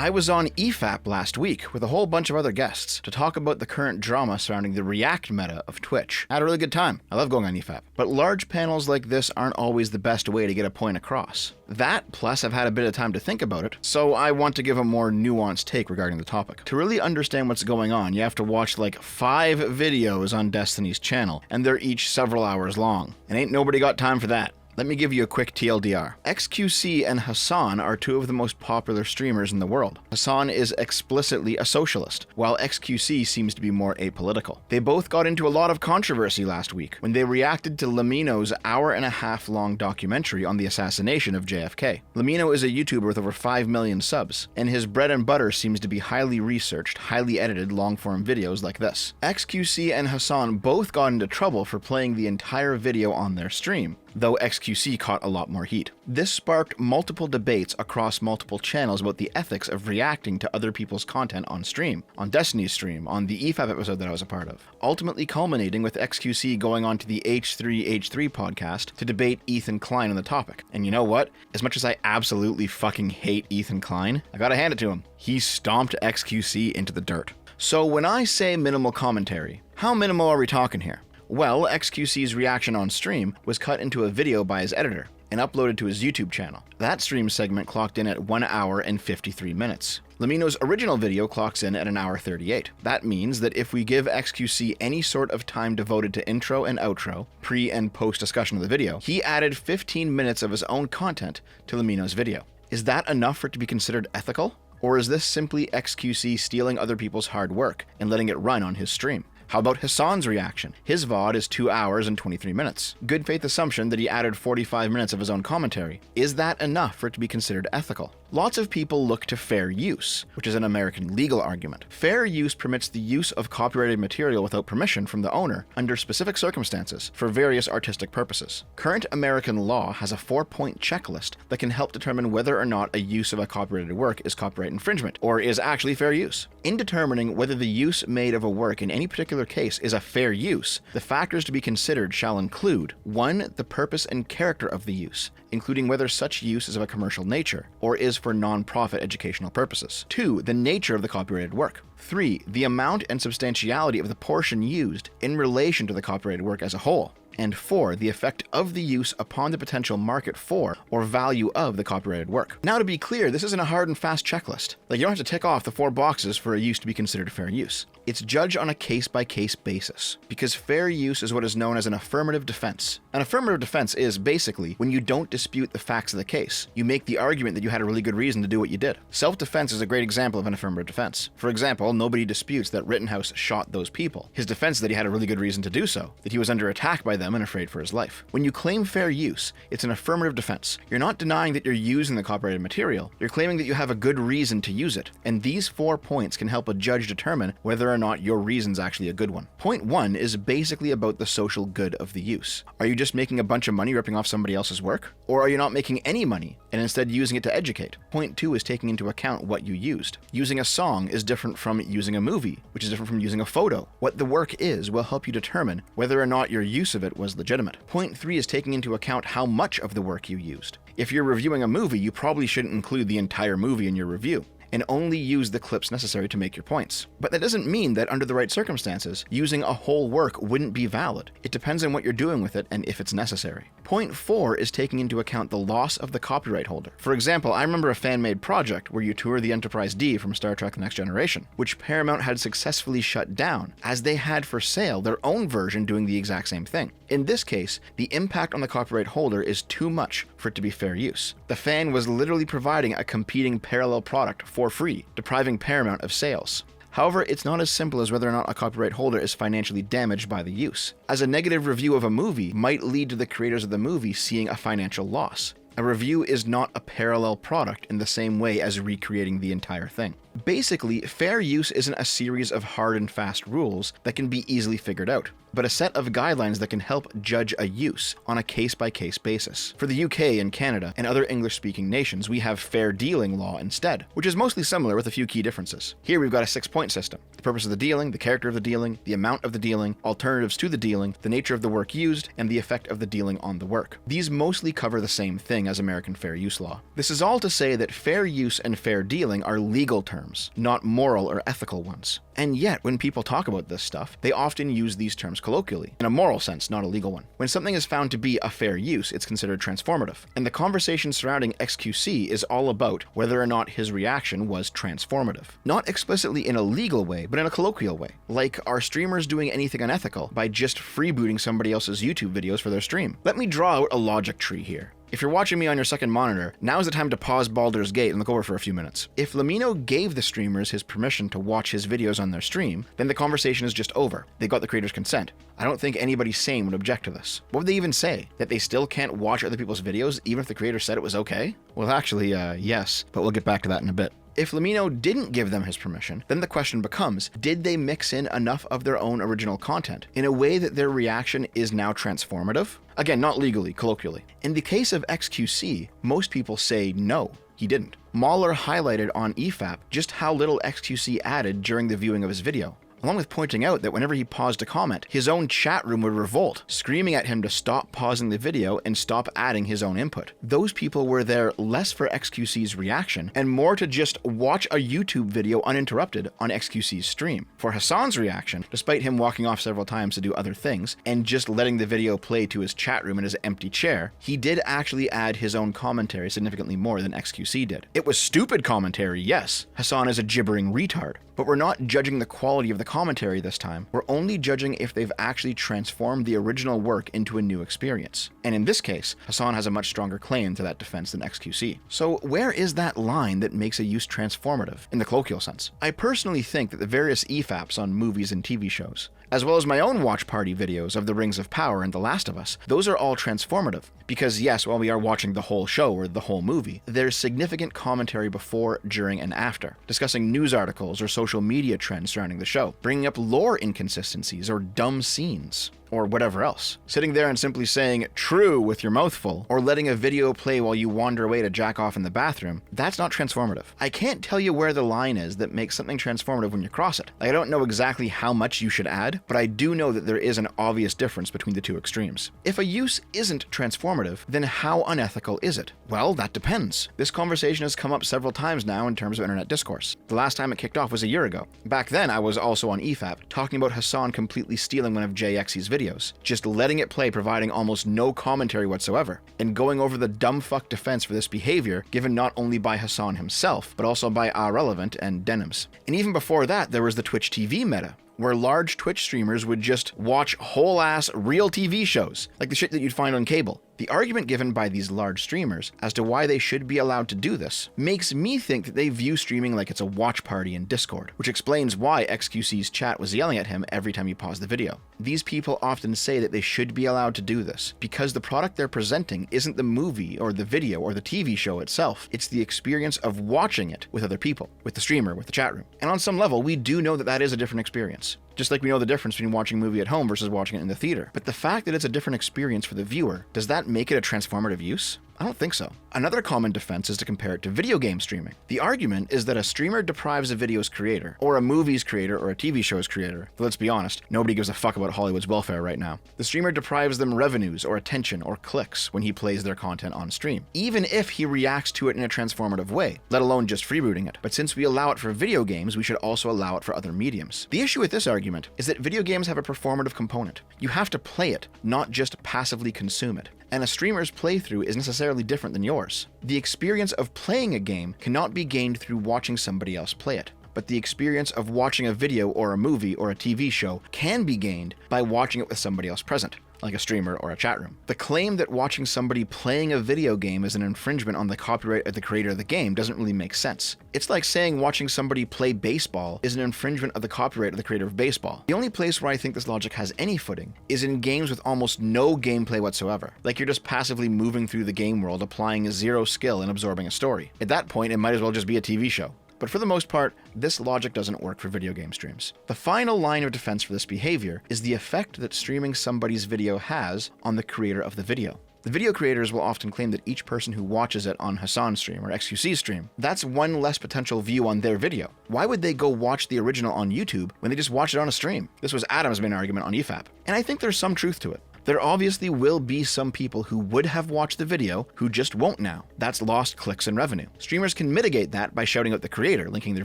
I was on EFAP last week with a whole bunch of other guests to talk about the current drama surrounding the React meta of Twitch. I had a really good time. I love going on EFAP. But large panels like this aren't always the best way to get a point across. That, plus I've had a bit of time to think about it, so I want to give a more nuanced take regarding the topic. To really understand what's going on, you have to watch like 5 videos on Destiny's channel, and they're each several hours long. And ain't nobody got time for that. Let me give you a quick TLDR. XQC and Hassan are 2 of the most popular streamers in the world. Hassan is explicitly a socialist, while XQC seems to be more apolitical. They both got into a lot of controversy last week when they reacted to Lamino's hour-and-a-half-long documentary on the assassination of JFK. Lamino is a YouTuber with over 5 million subs, and his bread and butter seems to be highly researched, highly edited long-form videos like this. XQC and Hassan both got into trouble for playing the entire video on their stream, though XQC caught a lot more heat. This sparked multiple debates across multiple channels about the ethics of reacting to other people's content on stream, on Destiny's stream, on the EFAP episode that I was a part of, ultimately culminating with XQC going on to the H3H3 podcast to debate Ethan Klein on the topic. And you know what? As much as I absolutely fucking hate Ethan Klein, I gotta hand it to him. He stomped XQC into the dirt. So when I say minimal commentary, how minimal are we talking here? Well, XQC's reaction on stream was cut into a video by his editor and uploaded to his YouTube channel. That stream segment clocked in at 1 hour and 53 minutes. Lamino's original video clocks in at 1 hour 38. That means that if we give XQC any sort of time devoted to intro and outro, pre and post discussion of the video, he added 15 minutes of his own content to Lamino's video. Is that enough for it to be considered ethical? Or is this simply XQC stealing other people's hard work and letting it run on his stream? How about Hassan's reaction? His VOD is 2 hours and 23 minutes. Good faith assumption that he added 45 minutes of his own commentary. Is that enough for it to be considered ethical? Lots of people look to fair use, which is an American legal argument. Fair use permits the use of copyrighted material without permission from the owner under specific circumstances for various artistic purposes. Current American law has a 4-point checklist that can help determine whether or not a use of a copyrighted work is copyright infringement, or is actually fair use. In determining whether the use made of a work in any particular case is a fair use, the factors to be considered shall include 1. The purpose and character of the use, including whether such use is of a commercial nature, or is for non-profit educational purposes. 2. The nature of the copyrighted work. 3. The amount and substantiality of the portion used in relation to the copyrighted work as a whole. And 4. The effect of the use upon the potential market for or value of the copyrighted work. Now, to be clear, this isn't a hard and fast checklist. Like, you don't have to tick off the 4 boxes for a use to be considered fair use. It's judged on a case-by-case basis, because fair use is what is known as an affirmative defense. An affirmative defense is basically when you don't dispute the facts of the case. You make the argument that you had a really good reason to do what you did. Self-defense is a great example of an affirmative defense. For example, nobody disputes that Rittenhouse shot those people. His defense is that he had a really good reason to do so, that he was under attack by them and afraid for his life. When you claim fair use, it's an affirmative defense. You're not denying that you're using the copyrighted material, you're claiming that you have a good reason to use it, and these 4 points can help a judge determine whether or not your reason's actually a good one. Point 1 is basically about the social good of the use. Are you just making a bunch of money ripping off somebody else's work? Or are you not making any money and instead using it to educate? Point 2 is taking into account what you used. Using a song is different from using a movie, which is different from using a photo. What the work is will help you determine whether or not your use of it was legitimate. Point 3 is taking into account how much of the work you used. If you're reviewing a movie, you probably shouldn't include the entire movie in your review, and only use the clips necessary to make your points. But that doesn't mean that under the right circumstances, using a whole work wouldn't be valid. It depends on what you're doing with it and if it's necessary. Point 4 is taking into account the loss of the copyright holder. For example, I remember a fan-made project where you tour the Enterprise D from Star Trek The Next Generation, which Paramount had successfully shut down, as they had for sale their own version doing the exact same thing. In this case, the impact on the copyright holder is too much for it to be fair use. The fan was literally providing a competing parallel product for free, depriving Paramount of sales. However, it's not as simple as whether or not a copyright holder is financially damaged by the use, as a negative review of a movie might lead to the creators of the movie seeing a financial loss. A review is not a parallel product in the same way as recreating the entire thing. Basically, fair use isn't a series of hard and fast rules that can be easily figured out, but a set of guidelines that can help judge a use on a case-by-case basis. For the UK and Canada and other English-speaking nations, we have fair dealing law instead, which is mostly similar with a few key differences. Here we've got a 6-point system: the purpose of the dealing, the character of the dealing, the amount of the dealing, alternatives to the dealing, the nature of the work used, and the effect of the dealing on the work. These mostly cover the same thing as American fair use law. This is all to say that fair use and fair dealing are legal terms, not moral or ethical ones. And yet, when people talk about this stuff, they often use these terms colloquially, in a moral sense, not a legal one. When something is found to be a fair use, it's considered transformative. And the conversation surrounding XQC is all about whether or not his reaction was transformative. Not explicitly in a legal way, but in a colloquial way. Like, are streamers doing anything unethical by just freebooting somebody else's YouTube videos for their stream? Let me draw out a logic tree here. If you're watching me on your second monitor, now's the time to pause Baldur's Gate and look over for a few minutes. If Lamino gave the streamers his permission to watch his videos on their stream, then the conversation is just over. They got the creator's consent. I don't think anybody sane would object to this. What would they even say? That they still can't watch other people's videos even if the creator said it was okay? Well, actually, yes, but we'll get back to that in a bit. If Lamino didn't give them his permission, then the question becomes, did they mix in enough of their own original content in a way that their reaction is now transformative? Again, not legally, colloquially. In the case of XQC, most people say no, he didn't. Mahler highlighted on EFAP just how little XQC added during the viewing of his video, along with pointing out that whenever he paused to comment, his own chat room would revolt, screaming at him to stop pausing the video and stop adding his own input. Those people were there less for XQC's reaction and more to just watch a YouTube video uninterrupted on XQC's stream. For Hassan's reaction, despite him walking off several times to do other things and just letting the video play to his chat room in his empty chair, he did actually add his own commentary significantly more than XQC did. It was stupid commentary, yes. Hassan is a gibbering retard. But we're not judging the quality of the commentary this time. We're only judging if they've actually transformed the original work into a new experience. And in this case, Hassan has a much stronger claim to that defense than XQC. So where is that line that makes a use transformative, in the colloquial sense? I personally think that the various EFAPs on movies and TV shows, as well as my own watch party videos of The Rings of Power and The Last of Us, those are all transformative. Because yes, while we are watching the whole show or the whole movie, there's significant commentary before, during, and after, discussing news articles or social media trends surrounding the show, bringing up lore inconsistencies or dumb scenes, or whatever else. Sitting there and simply saying "true" with your mouth full, or letting a video play while you wander away to jack off in the bathroom, that's not transformative. I can't tell you where the line is that makes something transformative when you cross it. I don't know exactly how much you should add, but I do know that there is an obvious difference between the two extremes. If a use isn't transformative, then how unethical is it? Well, that depends. This conversation has come up several times now in terms of internet discourse. The last time it kicked off was a year ago. Back then, I was also on EFAP, talking about Hassan completely stealing one of JX's videos, just letting it play, providing almost no commentary whatsoever, and going over the dumb fuck defense for this behavior given not only by Hassan himself, but also by Irrelevant and Denims. And even before that, there was the Twitch TV meta, where large Twitch streamers would just watch whole-ass real TV shows, like the shit that you'd find on cable. The argument given by these large streamers as to why they should be allowed to do this makes me think that they view streaming like it's a watch party in Discord, which explains why XQC's chat was yelling at him every time he paused the video. These people often say that they should be allowed to do this because the product they're presenting isn't the movie or the video or the TV show itself, it's the experience of watching it with other people, with the streamer, with the chat room. And on some level, we do know that that is a different experience. Just like we know the difference between watching a movie at home versus watching it in the theater. But the fact that it's a different experience for the viewer, does that make it a transformative use? I don't think so. Another common defense is to compare it to video game streaming. The argument is that a streamer deprives a video's creator, or a movie's creator, or a TV show's creator. But let's be honest, nobody gives a fuck about Hollywood's welfare right now. The streamer deprives them revenues, or attention, or clicks when he plays their content on stream, even if he reacts to it in a transformative way, let alone just freebooting it. But since we allow it for video games, we should also allow it for other mediums. The issue with this argument is that video games have a performative component. You have to play it, not just passively consume it. And a streamer's playthrough is necessarily different than yours. The experience of playing a game cannot be gained through watching somebody else play it, but the experience of watching a video or a movie or a TV show can be gained by watching it with somebody else present, like a streamer or a chat room. The claim that watching somebody playing a video game is an infringement on the copyright of the creator of the game doesn't really make sense. It's like saying watching somebody play baseball is an infringement of the copyright of the creator of baseball. The only place where I think this logic has any footing is in games with almost no gameplay whatsoever. Like you're just passively moving through the game world, applying zero skill and absorbing a story. At that point, it might as well just be a TV show. But for the most part, this logic doesn't work for video game streams. The final line of defense for this behavior is the effect that streaming somebody's video has on the creator of the video. The video creators will often claim that each person who watches it on Hassan's stream or XQC's stream, that's one less potential view on their video. Why would they go watch the original on YouTube when they just watch it on a stream? This was Adam's main argument on EFAP. And I think there's some truth to it. There obviously will be some people who would have watched the video who just won't now. That's lost clicks and revenue. Streamers can mitigate that by shouting out the creator, linking their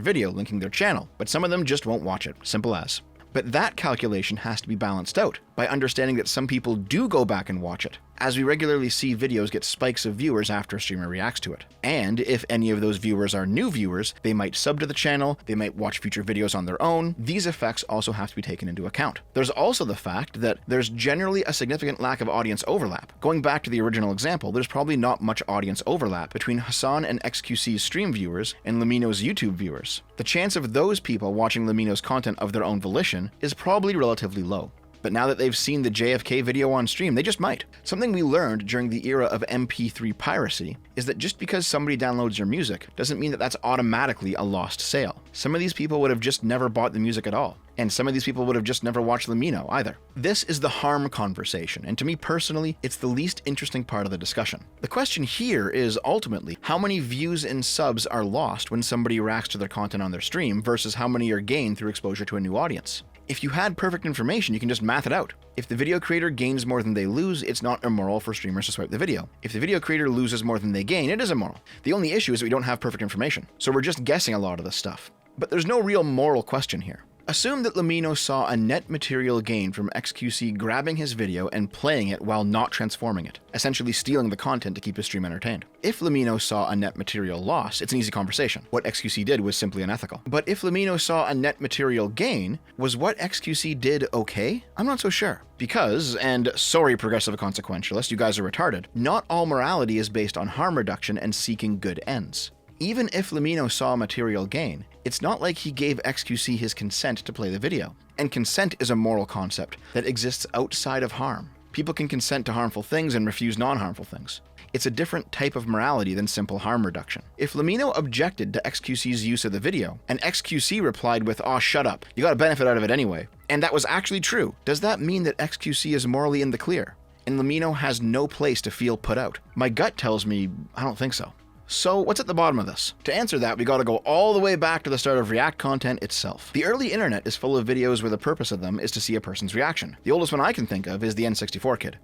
video, linking their channel, but some of them just won't watch it. Simple as. But that calculation has to be balanced out by understanding that some people do go back and watch it, as we regularly see videos get spikes of viewers after a streamer reacts to it. And if any of those viewers are new viewers, they might sub to the channel, they might watch future videos on their own. These effects also have to be taken into account. There's also the fact that there's generally a significant lack of audience overlap. Going back to the original example, there's probably not much audience overlap between Hassan and XQC's stream viewers and Lamino's YouTube viewers. The chance of those people watching Lamino's content of their own volition is probably relatively low. But now that they've seen the JFK video on stream, they just might. Something we learned during the era of MP3 piracy is that just because somebody downloads your music doesn't mean that that's automatically a lost sale. Some of these people would have just never bought the music at all. And some of these people would have just never watched Lamino either. This is the harm conversation, and to me personally, it's the least interesting part of the discussion. The question here is ultimately, how many views and subs are lost when somebody reacts to their content on their stream versus how many are gained through exposure to a new audience? If you had perfect information, you can just math it out. If the video creator gains more than they lose, it's not immoral for streamers to swipe the video. If the video creator loses more than they gain, it is immoral. The only issue is that we don't have perfect information, so we're just guessing a lot of this stuff. But there's no real moral question here. Assume that Lamino saw a net material gain from XQC grabbing his video and playing it while not transforming it, essentially stealing the content to keep his stream entertained. If Lamino saw a net material loss, it's an easy conversation. What XQC did was simply unethical. But if Lamino saw a net material gain, was what XQC did okay? I'm not so sure. Because, and sorry progressive consequentialist, you guys are retarded, not all morality is based on harm reduction and seeking good ends. Even if Lamino saw a material gain, it's not like he gave XQC his consent to play the video. And consent is a moral concept that exists outside of harm. People can consent to harmful things and refuse non-harmful things. It's a different type of morality than simple harm reduction. If Lamino objected to XQC's use of the video, and XQC replied with, "Aw, shut up, you got a benefit out of it anyway," and that was actually true, does that mean that XQC is morally in the clear? And Lamino has no place to feel put out? My gut tells me I don't think so. So what's at the bottom of this? To answer that, we gotta go all the way back to the start of React content itself. The early internet is full of videos where the purpose of them is to see a person's reaction. The oldest one I can think of is the N64 kid.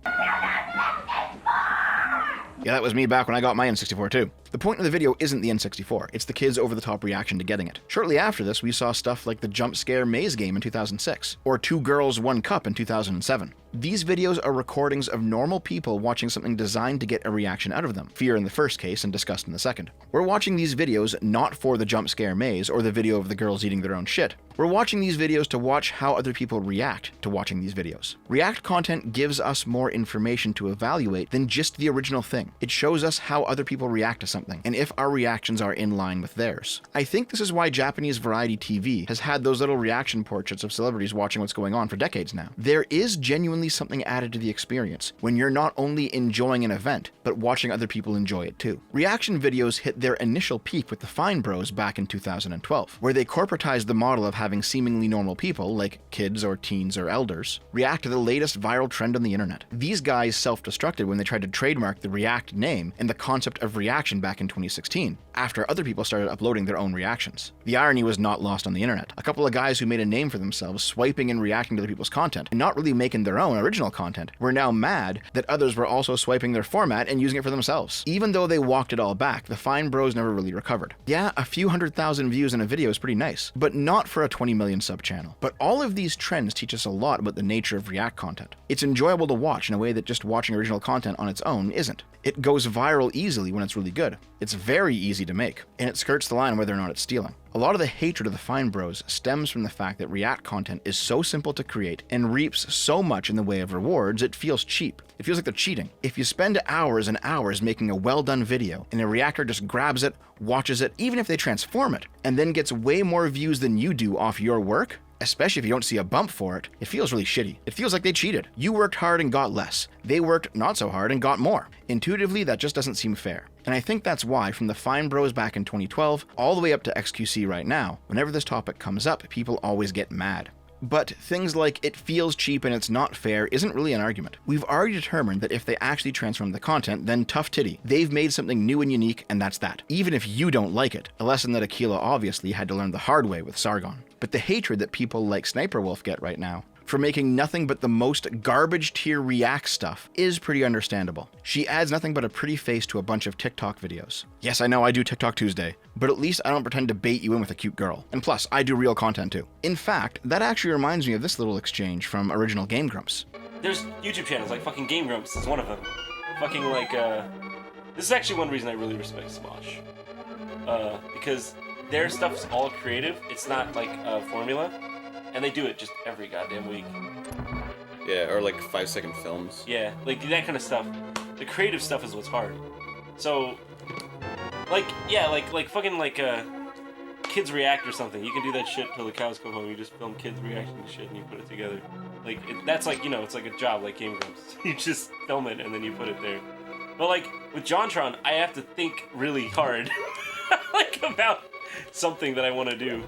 Yeah, that was me back when I got my N64 too. The point of the video isn't the N64, it's the kid's over-the-top reaction to getting it. Shortly after this, we saw stuff like the jump scare maze game in 2006, or 2 Girls, 1 Cup in 2007. These videos are recordings of normal people watching something designed to get a reaction out of them, fear in the first case and disgust in the second. We're watching these videos not for the jump scare maze or the video of the girls eating their own shit. We're watching these videos to watch how other people react to watching these videos. React content gives us more information to evaluate than just the original thing. It shows us how other people react to something, and if our reactions are in line with theirs. I think this is why Japanese variety TV has had those little reaction portraits of celebrities watching what's going on for decades now. There is genuinely something added to the experience when you're not only enjoying an event, but watching other people enjoy it too. Reaction videos hit their initial peak with the Fine Bros back in 2012, where they corporatized the model of having seemingly normal people, like kids or teens or elders, react to the latest viral trend on the internet. These guys self-destructed when they tried to trademark the React name and the concept of reaction back in 2016, after other people started uploading their own reactions. The irony was not lost on the internet. A couple of guys who made a name for themselves swiping and reacting to other people's content, and not really making their own original content, were now mad that others were also swiping their format and using it for themselves. Even though they walked it all back, the Fine Bros never really recovered. Yeah, a few 100,000 views in a video is pretty nice, but not for a 20 million sub channel. But all of these trends teach us a lot about the nature of React content. It's enjoyable to watch in a way that just watching original content on its own isn't. It goes viral easily when it's really good. It's very easy to make, and it skirts the line whether or not it's stealing. A lot of the hatred of the Fine Bros stems from the fact that React content is so simple to create and reaps so much in the way of rewards, it feels cheap. It feels like they're cheating. If you spend hours and hours making a well-done video, and a reactor just grabs it, watches it, even if they transform it, and then gets way more views than you do off your work, especially if you don't see a bump for it, it feels really shitty. It feels like they cheated. You worked hard and got less. They worked not so hard and got more. Intuitively, that just doesn't seem fair. And I think that's why, from the Fine Bros back in 2012, all the way up to XQC right now, whenever this topic comes up, people always get mad. But things like it feels cheap and it's not fair isn't really an argument. We've already determined that if they actually transform the content, then tough titty. They've made something new and unique, and that's that. Even if you don't like it, a lesson that Aquila obviously had to learn the hard way with Sargon. But the hatred that people like Sniper Wolf get right now for making nothing but the most garbage tier React stuff is pretty understandable. She adds nothing but a pretty face to a bunch of TikTok videos. Yes, I know I do TikTok Tuesday, but at least I don't pretend to bait you in with a cute girl. And plus, I do real content too. In fact, that actually reminds me of this little exchange from original Game Grumps. There's YouTube channels like fucking Game Grumps is one of them. Fucking like, this is actually one reason I really respect Smosh. Because their stuff's all creative. It's not like a formula. And they do it just every goddamn week. Yeah, or like 5-second films. Yeah, like that kind of stuff. The creative stuff is what's hard. So, like, yeah, like fucking like kids react or something. You can do that shit till the cows come home. You just film kids reacting to shit and you put it together. Like that's like, you know, it's like a job like Game Grumps. You just film it and then you put it there. But like with JonTron, I have to think really hard, like about something that I want to do.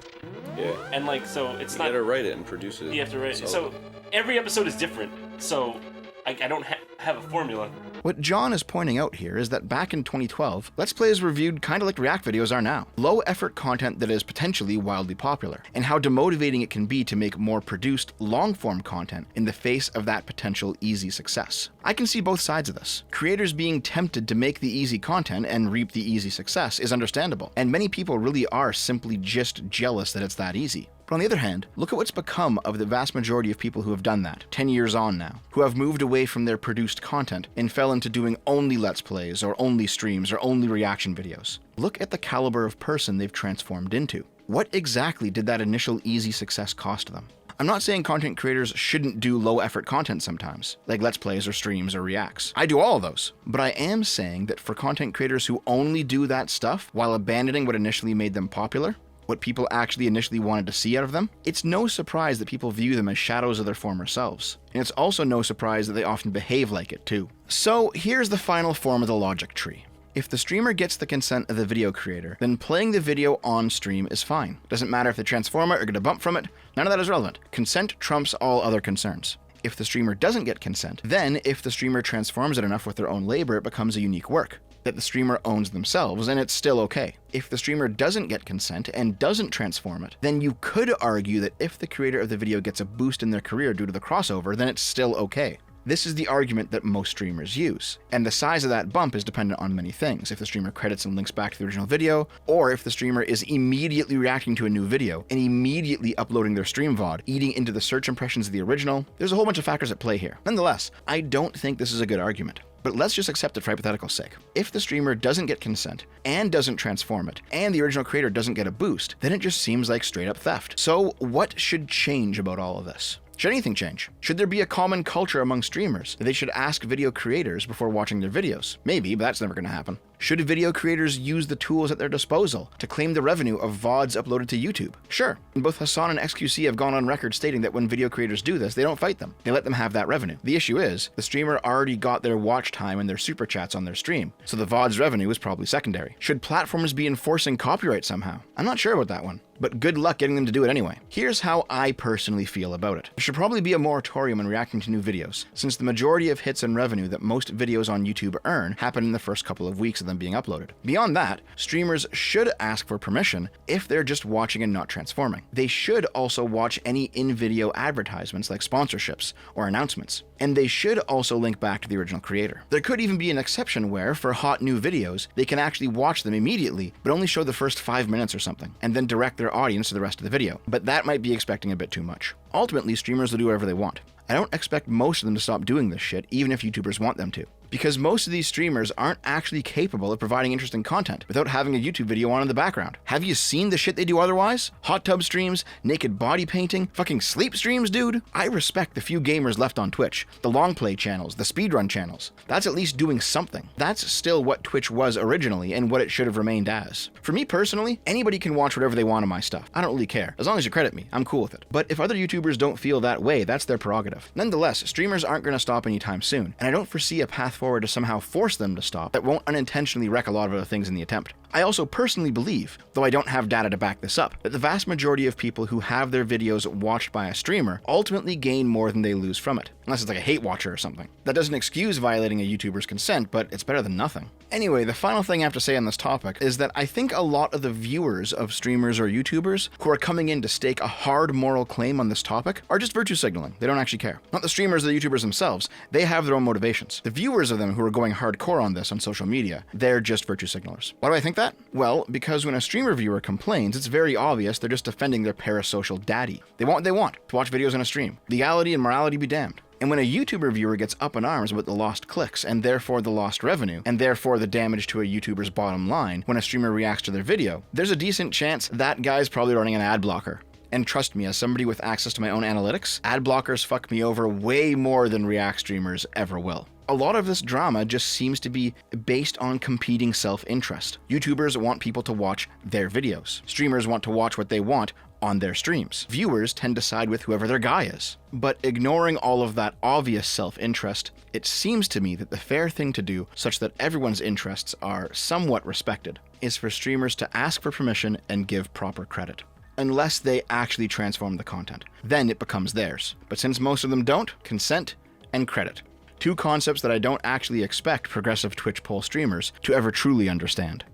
Yeah. And like, so it's not. You gotta write it and produce it. You have to write it. So every episode is different. So I don't have a formula. What John is pointing out here is that back in 2012, Let's Plays reviewed kind of like React videos are now. Low effort content that is potentially wildly popular, and how demotivating it can be to make more produced, long form content in the face of that potential easy success. I can see both sides of this. Creators being tempted to make the easy content and reap the easy success is understandable, and many people really are simply just jealous that it's that easy. But on the other hand, look at what's become of the vast majority of people who have done that, 10 years on now, who have moved away from their produced content and fell into doing only Let's Plays or only streams or only reaction videos. Look at the caliber of person they've transformed into. What exactly did that initial easy success cost them? I'm not saying content creators shouldn't do low-effort content sometimes, like Let's Plays or streams or reacts. I do all of those. But I am saying that for content creators who only do that stuff while abandoning what initially made them popular, what people actually initially wanted to see out of them, it's no surprise that people view them as shadows of their former selves. And it's also no surprise that they often behave like it too. So here's the final form of the logic tree. If the streamer gets the consent of the video creator, then playing the video on stream is fine. Doesn't matter if they transform it or get a bump from it, none of that is relevant. Consent trumps all other concerns. If the streamer doesn't get consent, then if the streamer transforms it enough with their own labor, it becomes a unique work that the streamer owns themselves, and it's still okay. If the streamer doesn't get consent and doesn't transform it, then you could argue that if the creator of the video gets a boost in their career due to the crossover, then it's still okay. This is the argument that most streamers use, and the size of that bump is dependent on many things. If the streamer credits and links back to the original video, or if the streamer is immediately reacting to a new video and immediately uploading their stream VOD, eating into the search impressions of the original. There's a whole bunch of factors at play here. Nonetheless, I don't think this is a good argument. But let's just accept it for hypothetical sake. If the streamer doesn't get consent, and doesn't transform it, and the original creator doesn't get a boost, then it just seems like straight up theft. So what should change about all of this? Should anything change? Should there be a common culture among streamers that they should ask video creators before watching their videos? Maybe, but that's never going to happen. Should video creators use the tools at their disposal to claim the revenue of VODs uploaded to YouTube? Sure. And both Hassan and XQC have gone on record stating that when video creators do this, they don't fight them. They let them have that revenue. The issue is, the streamer already got their watch time and their super chats on their stream, so the VOD's revenue is probably secondary. Should platforms be enforcing copyright somehow? I'm not sure about that one, but good luck getting them to do it anyway. Here's how I personally feel about it. There should probably be a moratorium on reacting to new videos, since the majority of hits and revenue that most videos on YouTube earn happen in the first couple of weeks of them being uploaded. Beyond that, streamers should ask for permission if they're just watching and not transforming. They should also watch any in-video advertisements like sponsorships or announcements, and they should also link back to the original creator. There could even be an exception where, for hot new videos, they can actually watch them immediately, but only show the first 5 minutes or something, and then direct their audience to the rest of the video. But that might be expecting a bit too much. Ultimately, streamers will do whatever they want. I don't expect most of them to stop doing this shit, even if YouTubers want them to. because most of these streamers aren't actually capable of providing interesting content without having a YouTube video on in the background. Have you seen the shit they do otherwise? Hot tub streams, naked body painting, fucking sleep streams, dude? I respect the few gamers left on Twitch, the long play channels, the speedrun channels. That's at least doing something. That's still what Twitch was originally and what it should have remained as. For me personally, anybody can watch whatever they want on my stuff. I don't really care. As long as you credit me, I'm cool with it. But if other YouTubers don't feel that way, that's their prerogative. Nonetheless, streamers aren't going to stop anytime soon, and I don't foresee a path forward to somehow force them to stop that won't unintentionally wreck a lot of other things in the attempt. I also personally believe, though I don't have data to back this up, that the vast majority of people who have their videos watched by a streamer ultimately gain more than they lose from it, unless it's like a hate watcher or something. That doesn't excuse violating a YouTuber's consent, but it's better than nothing. Anyway, the final thing I have to say on this topic is that I think a lot of the viewers of streamers or YouTubers who are coming in to stake a hard moral claim on this topic are just virtue signaling. They don't actually care. Not the streamers or the YouTubers themselves. They have their own motivations. The viewers of them who are going hardcore on this on social media, they're just virtue signalers. Why do I think that? Well, because when a streamer viewer complains, it's very obvious they're just defending their parasocial daddy. They want what they want, to watch videos on a stream. Legality and morality be damned. And when a YouTuber viewer gets up in arms about the lost clicks, and therefore the lost revenue, and therefore the damage to a YouTuber's bottom line when a streamer reacts to their video, there's a decent chance that guy's probably running an ad blocker. And trust me, as somebody with access to my own analytics, ad blockers fuck me over way more than React streamers ever will. A lot of this drama just seems to be based on competing self-interest. YouTubers want people to watch their videos. Streamers want to watch what they want on their streams. Viewers tend to side with whoever their guy is. But ignoring all of that obvious self-interest, it seems to me that the fair thing to do, such that everyone's interests are somewhat respected, is for streamers to ask for permission and give proper credit. Unless they actually transform the content. Then it becomes theirs. But since most of them don't, consent and credit. Two concepts that I don't actually expect progressive Twitch poll streamers to ever truly understand.